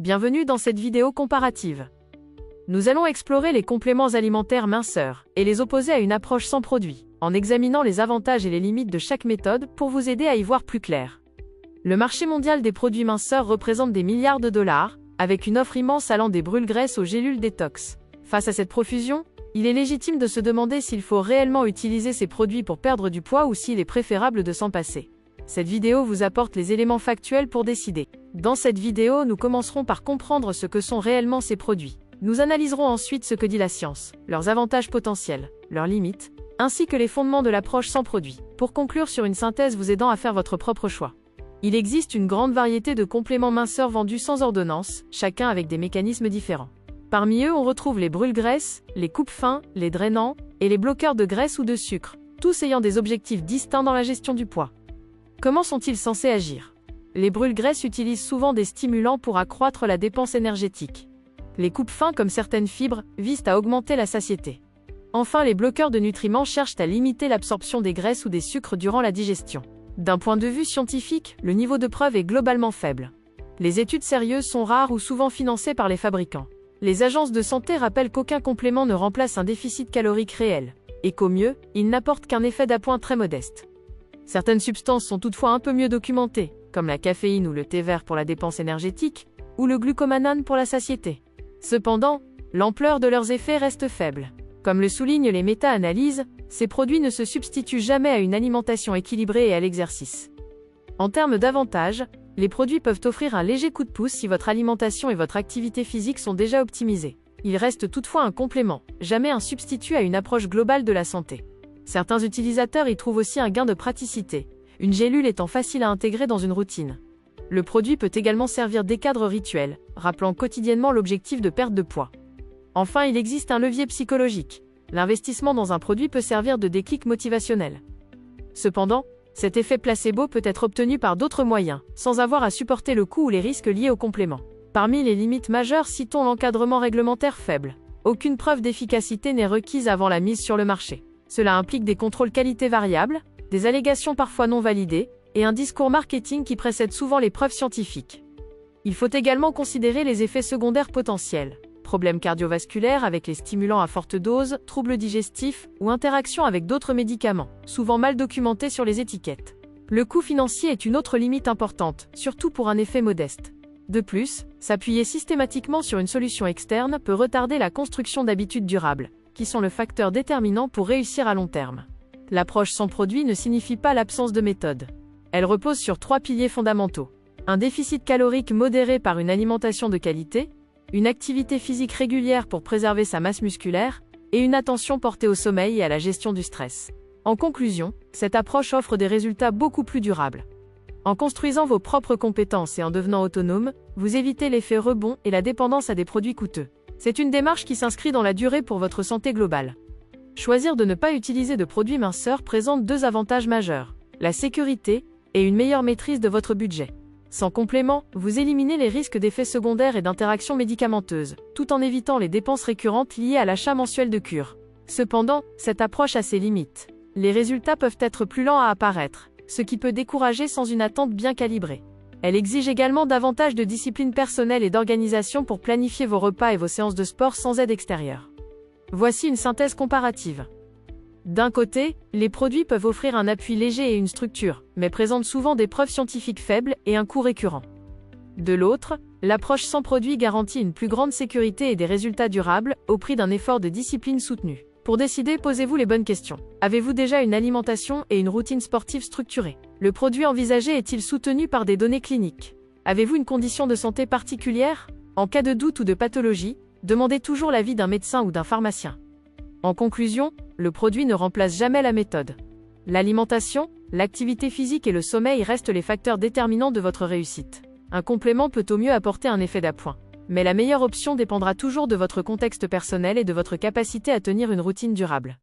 Bienvenue dans cette vidéo comparative. Nous allons explorer les compléments alimentaires minceurs et les opposer à une approche sans produit, en examinant les avantages et les limites de chaque méthode pour vous aider à y voir plus clair. Le marché mondial des produits minceurs représente des milliards de dollars, avec une offre immense allant des brûle-graisses aux gélules détox. Face à cette profusion, il est légitime de se demander s'il faut réellement utiliser ces produits pour perdre du poids ou s'il est préférable de s'en passer. Cette vidéo vous apporte les éléments factuels pour décider. Dans cette vidéo, nous commencerons par comprendre ce que sont réellement ces produits. Nous analyserons ensuite ce que dit la science, leurs avantages potentiels, leurs limites, ainsi que les fondements de l'approche sans produit, pour conclure sur une synthèse vous aidant à faire votre propre choix. Il existe une grande variété de compléments minceurs vendus sans ordonnance, chacun avec des mécanismes différents. Parmi eux, on retrouve les brûle-graisses, les coupe-faim, les drainants, et les bloqueurs de graisse ou de sucre, tous ayant des objectifs distincts dans la gestion du poids. Comment sont-ils censés agir? Les brûle-graisses utilisent souvent des stimulants pour accroître la dépense énergétique. Les coupe-faim, comme certaines fibres, visent à augmenter la satiété. Enfin, les bloqueurs de nutriments cherchent à limiter l'absorption des graisses ou des sucres durant la digestion. D'un point de vue scientifique, le niveau de preuve est globalement faible. Les études sérieuses sont rares ou souvent financées par les fabricants. Les agences de santé rappellent qu'aucun complément ne remplace un déficit calorique réel, et qu'au mieux, il n'apporte qu'un effet d'appoint très modeste. Certaines substances sont toutefois un peu mieux documentées, comme la caféine ou le thé vert pour la dépense énergétique, ou le glucomanane pour la satiété. Cependant, l'ampleur de leurs effets reste faible. Comme le soulignent les méta-analyses, ces produits ne se substituent jamais à une alimentation équilibrée et à l'exercice. En termes d'avantages, les produits peuvent offrir un léger coup de pouce si votre alimentation et votre activité physique sont déjà optimisées. Ils restent toutefois un complément, jamais un substitut à une approche globale de la santé. Certains utilisateurs y trouvent aussi un gain de praticité, une gélule étant facile à intégrer dans une routine. Le produit peut également servir d'écadre rituel, rappelant quotidiennement l'objectif de perte de poids. Enfin, il existe un levier psychologique. L'investissement dans un produit peut servir de déclic motivationnel. Cependant, cet effet placebo peut être obtenu par d'autres moyens, sans avoir à supporter le coût ou les risques liés au complément. Parmi les limites majeures, citons l'encadrement réglementaire faible. Aucune preuve d'efficacité n'est requise avant la mise sur le marché. Cela implique des contrôles qualité variables, des allégations parfois non validées, et un discours marketing qui précède souvent les preuves scientifiques. Il faut également considérer les effets secondaires potentiels. Problèmes cardiovasculaires avec les stimulants à forte dose, troubles digestifs ou interactions avec d'autres médicaments, souvent mal documentés sur les étiquettes. Le coût financier est une autre limite importante, surtout pour un effet modeste. De plus, s'appuyer systématiquement sur une solution externe peut retarder la construction d'habitudes durables, qui sont le facteur déterminant pour réussir à long terme. L'approche sans produit ne signifie pas l'absence de méthode. Elle repose sur 3 piliers fondamentaux. Un déficit calorique modéré par une alimentation de qualité, une activité physique régulière pour préserver sa masse musculaire, et une attention portée au sommeil et à la gestion du stress. En conclusion, cette approche offre des résultats beaucoup plus durables. En construisant vos propres compétences et en devenant autonome, vous évitez l'effet rebond et la dépendance à des produits coûteux. C'est une démarche qui s'inscrit dans la durée pour votre santé globale. Choisir de ne pas utiliser de produits minceurs présente 2 avantages majeurs, la sécurité et une meilleure maîtrise de votre budget. Sans complément, vous éliminez les risques d'effets secondaires et d'interactions médicamenteuses, tout en évitant les dépenses récurrentes liées à l'achat mensuel de cures. Cependant, cette approche a ses limites. Les résultats peuvent être plus lents à apparaître, ce qui peut décourager sans une attente bien calibrée. Elle exige également davantage de discipline personnelle et d'organisation pour planifier vos repas et vos séances de sport sans aide extérieure. Voici une synthèse comparative. D'un côté, les produits peuvent offrir un appui léger et une structure, mais présentent souvent des preuves scientifiques faibles et un coût récurrent. De l'autre, l'approche sans produit garantit une plus grande sécurité et des résultats durables, au prix d'un effort de discipline soutenu. Pour décider, posez-vous les bonnes questions. Avez-vous déjà une alimentation et une routine sportive structurée? Le produit envisagé est-il soutenu par des données cliniques? Avez-vous une condition de santé particulière? En cas de doute ou de pathologie, demandez toujours l'avis d'un médecin ou d'un pharmacien. En conclusion, le produit ne remplace jamais la méthode. L'alimentation, l'activité physique et le sommeil restent les facteurs déterminants de votre réussite. Un complément peut au mieux apporter un effet d'appoint, mais la meilleure option dépendra toujours de votre contexte personnel et de votre capacité à tenir une routine durable.